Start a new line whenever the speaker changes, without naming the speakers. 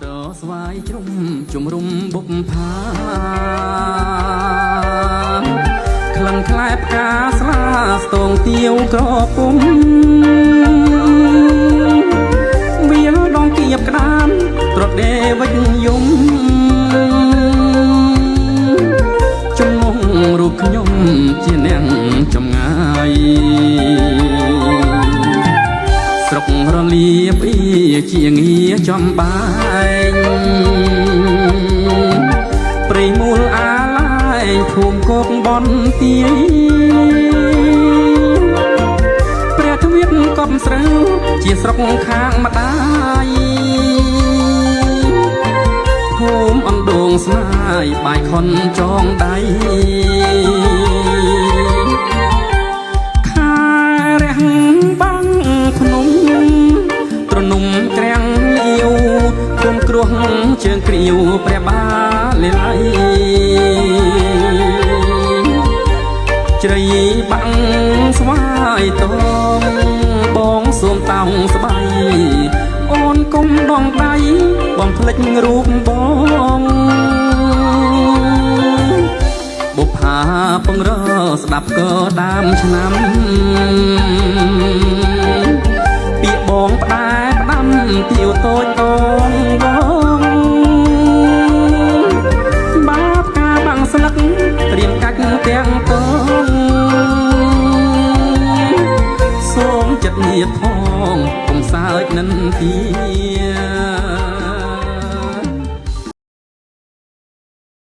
រស្វាយជ្រុំជំរុំបុកផាក្លិនខ្លែផ្កាស្លាស្ទងទាវក្រពុំវាលដងគៀបក្តាមត្រដេវិញយំជំងងរូបខ្ញុំជាអ្នកចំងាយស្រុករលៀបអ៊ីជាងារចំបែងព្រៃមូលអាឡាយភូមិគោកបនទាយព្រះទ្វារកប់ស្រូវជាស្រុកខាងម្ដាយភូមិអណ្ដូងស្នាយបាយខុនចងដៃខែរះបាំងភ្នំទ្រនំក្រាំងលាវគុំគ្រោះជើងគ្រាវព្រះបាលលៃជ្រៃបាំងស្វាយតងបងសូមតោងស្បៃអូនគុំដងដៃបំភ្លេចរូបបងបុប្ផាពងរស្ដាប់ក៏ដើមឆ្នាំពីបងផ្ដែផ្ដាំទាវតូចតងបងបាផ្កាបាំងស្លឹកត្រៀមកាច់ទាំងតងសូមចិត្តញាតផងកុំសើចនិនទា